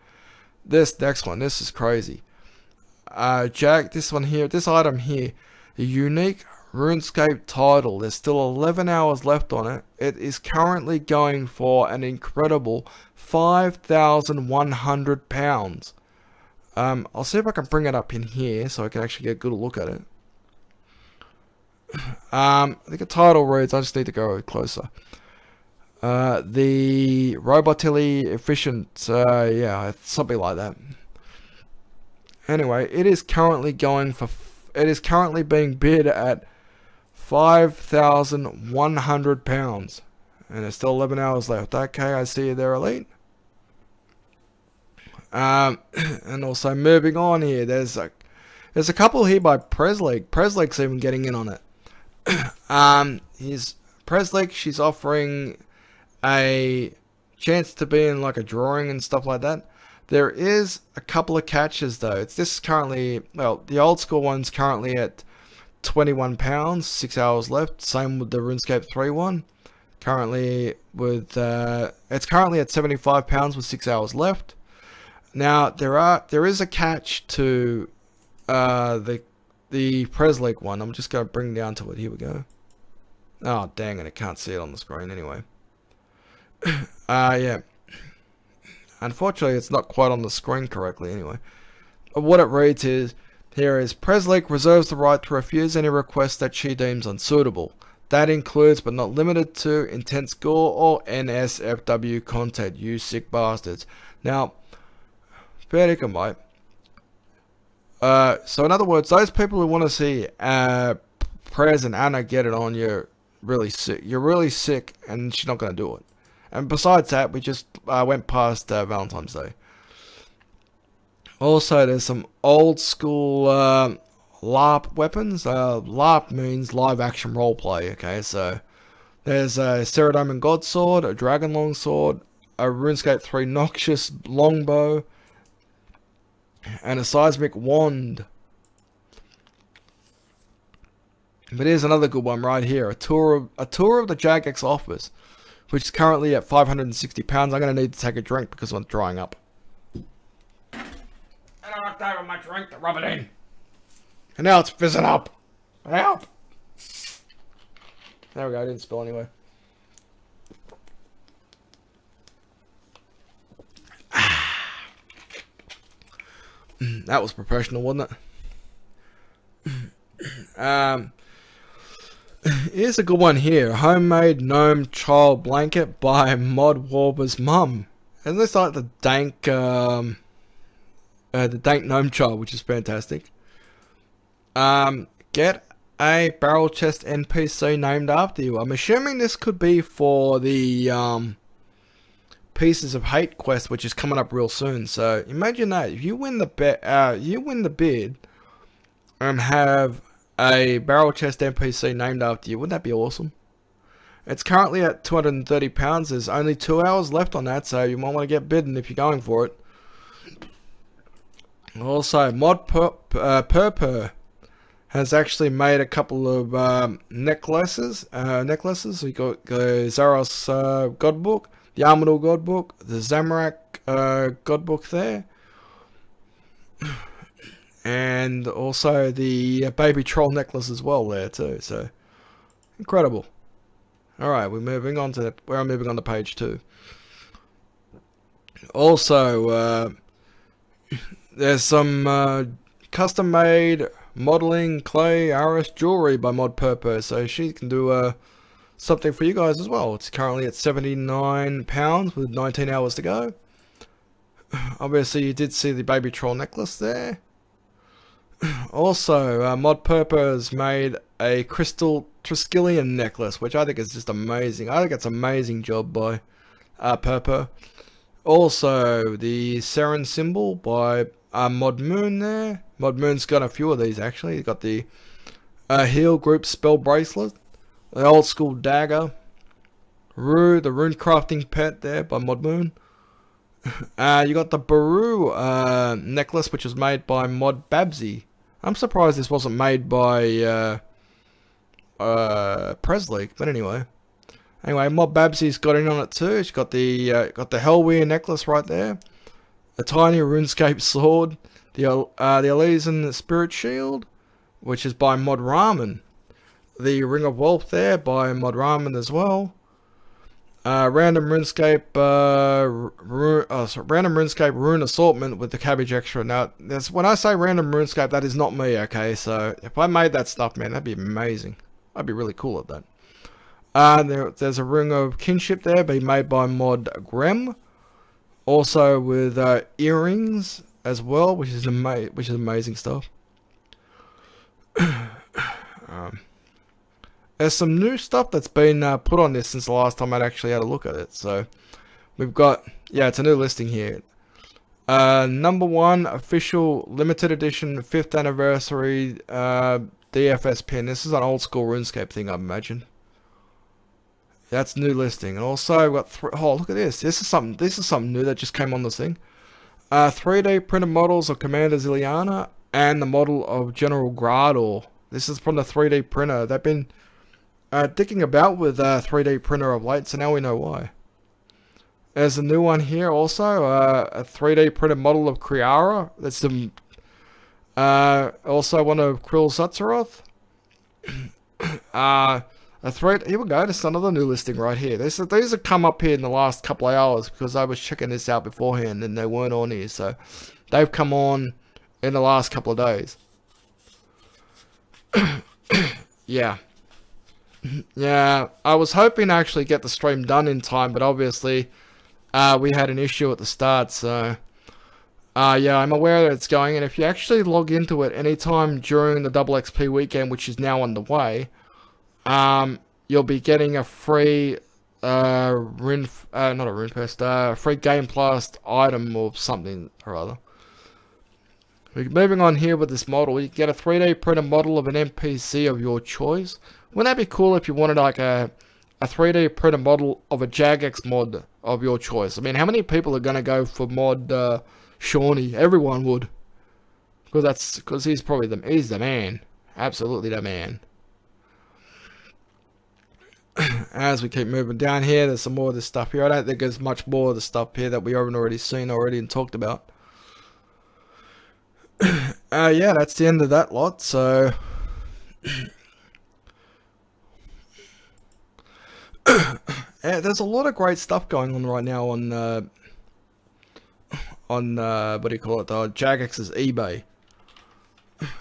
This next one, this is crazy. Jack, this one here, this item here, the unique RuneScape title. There's still 11 hours left on it. It is currently going for an incredible £5,100. I'll see if I can bring it up in here so I can actually get a good look at it. I think the title reads, I just need to go closer. The robotilly efficient, yeah, something like that. Anyway, it is currently going for, it is currently being bid at £5,100, and there's still 11 hours left. Okay, I see you there, Elite. And also moving on here, there's a couple here by Presleague. Presleague's even getting in on it. Here's Presleague. She's offering a chance to be in like a drawing and stuff like that. There is a couple of catches though. This is currently, well, the old school one's currently at £21, 6 hours left. Same with the RuneScape 3 one. Currently with it's currently at £75 with 6 hours left. Now there is a catch to the Presleague one. I'm just going to bring down to it. Here we go. Oh dang it! I can't see it on the screen anyway. Yeah. Unfortunately, it's not quite on the screen correctly anyway. What it reads is, here is, Presleague reserves the right to refuse any request that she deems unsuitable. That includes, but not limited to, intense gore or NSFW content, you sick bastards. Now, fair dinkum, mate. So in other words, those people who want to see Prez and Anna get it on, you're really sick. You're really sick, and she's not going to do it. And besides that, we just went past Valentine's Day. Also, there's some old school LARP weapons. LARP means live action roleplay. Okay, so there's a Ceridome Godsword, a Dragon Longsword, a RuneScape 3 Noxious Longbow, and a Seismic Wand. But here's another good one right here: a tour of the Jagex office, which is currently at £560. I'm going to need to take a drink because I'm drying up. And I knocked over my drink to rub it in. And now it's fizzing up. Help! There we go, I didn't spill anyway. That was professional, wasn't it? Here's a good one here. Homemade gnome child blanket by Mod Warber's mum. And this like the dank gnome child, which is fantastic. Get a barrel chest NPC named after you. I'm assuming this could be for the Pieces of Hate quest, which is coming up real soon. So imagine that if you win the bid and have a barrel chest NPC named after you, wouldn't that be awesome? It's currently at £230. There's only 2 hours left on that, so you might want to get bidding if you're going for it. Also, Mod Purpur has actually made a couple of necklaces. We got the Zaros Godbook, the Armador Godbook, the Zamorak Godbook there, and also the Baby Troll necklace as well there too. So incredible. All right, we're moving on to page 2. Also, there's some custom-made modeling clay RS jewelry by Mod Purpur, so she can do something for you guys as well. It's currently at £79 with 19 hours to go. Obviously, you did see the Baby Troll necklace there. Also, Mod Purpur has made a crystal Triskelion necklace, which I think is just amazing. I think it's an amazing job by Purpur. Also, the Seren symbol by Mod Moon there. Mod Moon's got a few of these actually. He's got the Heal Group Spell Bracelet, the Old School Dagger, the Rune Crafting Pet there by Mod Moon. You got the Baru necklace, which was made by Mod Babsy. I'm surprised this wasn't made by Presley, but anyway. Mod Babsy's got in on it too. She's got the Hellweir necklace right there, a tiny RuneScape sword, the Elysian Spirit Shield, which is by Mod Ramen, the Ring of Wealth there by Mod Ramen as well. Random RuneScape Rune Assortment with the Cabbage Extra. Now, when I say random RuneScape, that is not me, okay? So, if I made that stuff, man, that'd be amazing. I'd be really cool at that. There's a Ring of Kinship there, being made by Mod Grem. Also with earrings as well, which is amazing stuff. There's some new stuff that's been put on this since the last time I'd actually had a look at it. So we've got, yeah, it's a new listing here. Number 1 official limited edition 5th anniversary DFS pin. This is an old school RuneScape thing, I imagine. That's new listing. And also we've got oh, look at this. This is something new that just came on this thing. 3D printed models of Commander Ziliana and the model of General Grador. This is from the 3D printer. They've been dicking about with 3D printer of late, so now we know why. There's a new one here also, a 3D printed model of Kriara. That's the also one of Krill Sutzeroth. Here we go. This is another new listing right here. These have come up here in the last couple of hours because I was checking this out beforehand and they weren't on here, so they've come on in the last couple of days. Yeah. Yeah, I was hoping to actually get the stream done in time, but obviously we had an issue at the start, so yeah, I'm aware that it's going, and if you actually log into it anytime during the Double XP weekend, which is now underway, you'll be getting a free free Gameblast item or something or other. We're moving on here with this model. You can get a 3D printed model of an NPC of your choice. Wouldn't that be cool if you wanted like a 3D printed model of a Jagex mod of your choice? I mean, how many people are going to go for mod Shawnee? Everyone would. Because he's probably he's the man. Absolutely the man. as we keep moving down here, there's some more of this stuff here. I don't think there's much more of the stuff here that we haven't already seen and talked about. Yeah, that's the end of that lot. So yeah, there's a lot of great stuff going on right now on what do you call it, Jagex's eBay.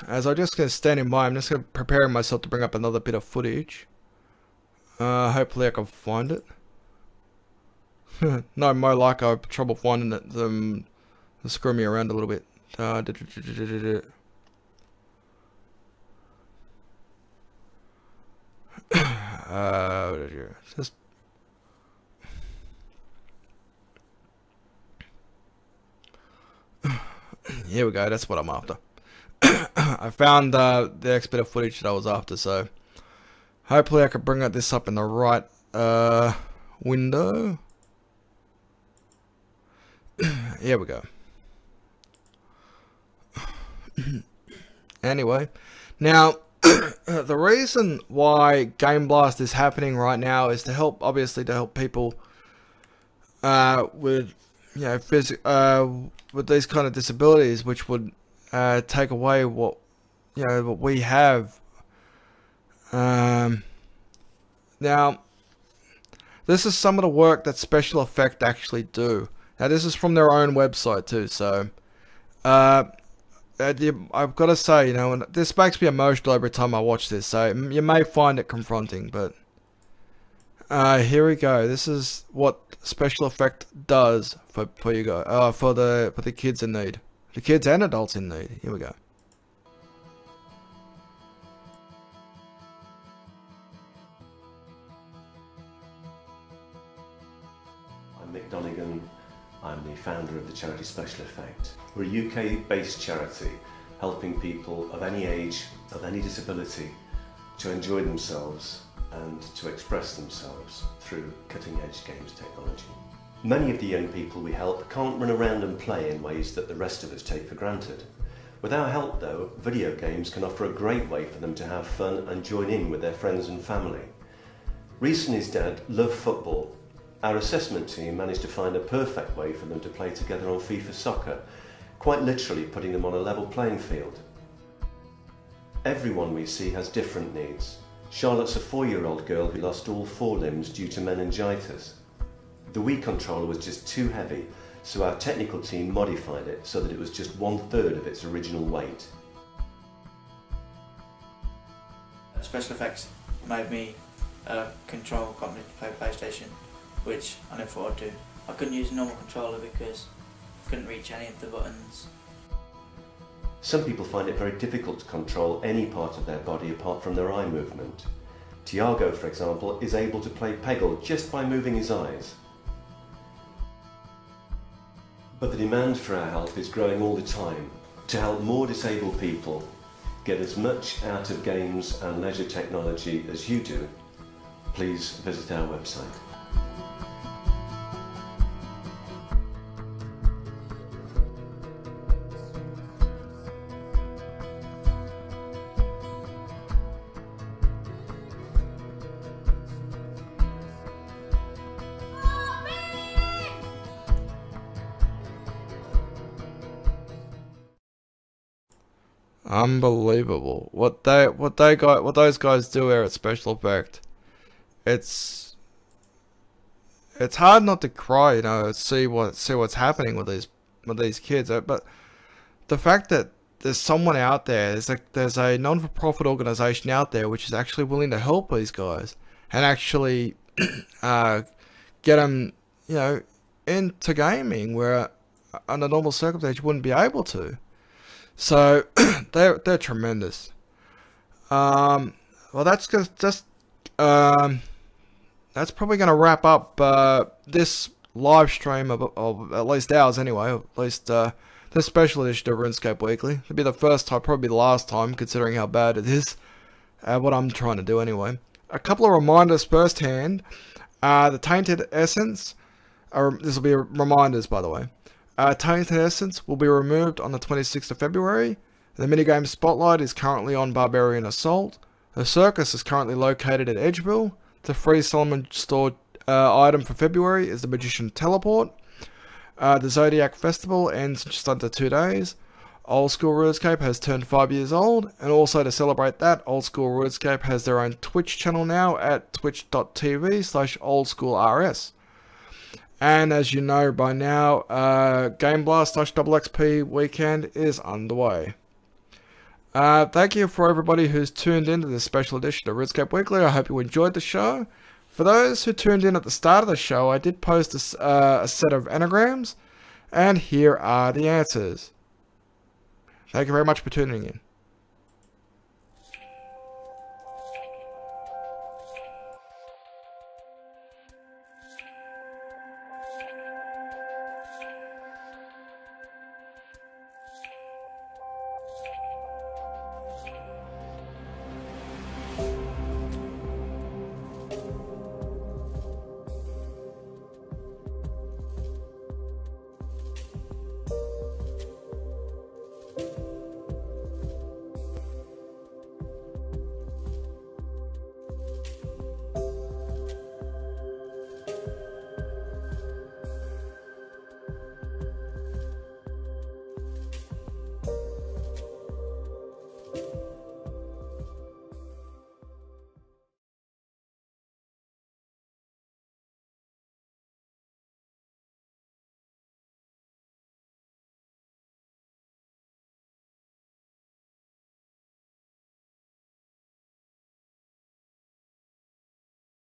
As I'm just going to stand in by, I'm just going to prepare myself to bring up another bit of footage. Hopefully I can find it. No, more like I have trouble finding it. Them screw me around a little bit. Just here we go. That's what I'm after. I found the next bit of footage that I was after, so hopefully I can bring this up in the right window. Here we go. Anyway, now the reason why Gameblast is happening right now is to help, obviously, to help people with, you know, with these kind of disabilities, which would take away what, you know, what we have. Now, this is some of the work that Special Effect actually do. Now, this is from their own website too, so I've got to say, you know, and this makes me emotional every time I watch this, so you may find it confronting, but here we go. This is what Special Effect does for you guys, for the kids in need, the kids and adults in need. Here we go. I'm Mick Donegan. I'm the founder of the charity Special Effect. We're a UK-based charity helping people of any age, of any disability, to enjoy themselves and to express themselves through cutting-edge games technology. Many of the young people we help can't run around and play in ways that the rest of us take for granted. With our help though, video games can offer a great way for them to have fun and join in with their friends and family. Reese and his dad love football. Our assessment team managed to find a perfect way for them to play together on FIFA Soccer, quite literally putting them on a level playing field. Everyone we see has different needs. Charlotte's a 4-year-old girl who lost all 4 limbs due to meningitis. The Wii controller was just too heavy, so our technical team modified it so that it was just 1/3 of its original weight. Special Effects made me a control company to play PlayStation, which I never thought I'd do. I couldn't use a normal controller because I couldn't reach any of the buttons. Some people find it very difficult to control any part of their body apart from their eye movement. Tiago, for example, is able to play Peggle just by moving his eyes. But the demand for our help is growing all the time. To help more disabled people get as much out of games and leisure technology as you do, please visit our website. Unbelievable what those guys do here at Special Effect. It's hard not to cry, you know, see what's happening with these kids. But the fact that there's someone out there, there's a non-for-profit organization out there which is actually willing to help these guys and actually get them, you know, into gaming where under normal circumstances you wouldn't be able to. So they're tremendous. Well, that's that's probably going to wrap up this live stream of at least ours anyway. At least this special edition of RuneScape Weekly. It'll be the first time, probably the last time, considering how bad it is. What I'm trying to do anyway. A couple of reminders firsthand. The Tainted Essence. This will be reminders, by the way. Tainted Essence will be removed on the 26th of February. The minigame Spotlight is currently on Barbarian Assault. The Circus is currently located at Edgeville. The free Solomon Store item for February is the Magician Teleport. The Zodiac Festival ends in just under 2 days. Old School RuneScape has turned 5 years old, and also to celebrate that, Old School RuneScape has their own Twitch channel now at twitch.tv/oldschoolrs. And as you know by now, Gameblast/XXP weekend is underway. Thank you for everybody who's tuned into this special edition of RuneScape Weekly. I hope you enjoyed the show. For those who tuned in at the start of the show, I did post a set of anagrams, and here are the answers. Thank you very much for tuning in.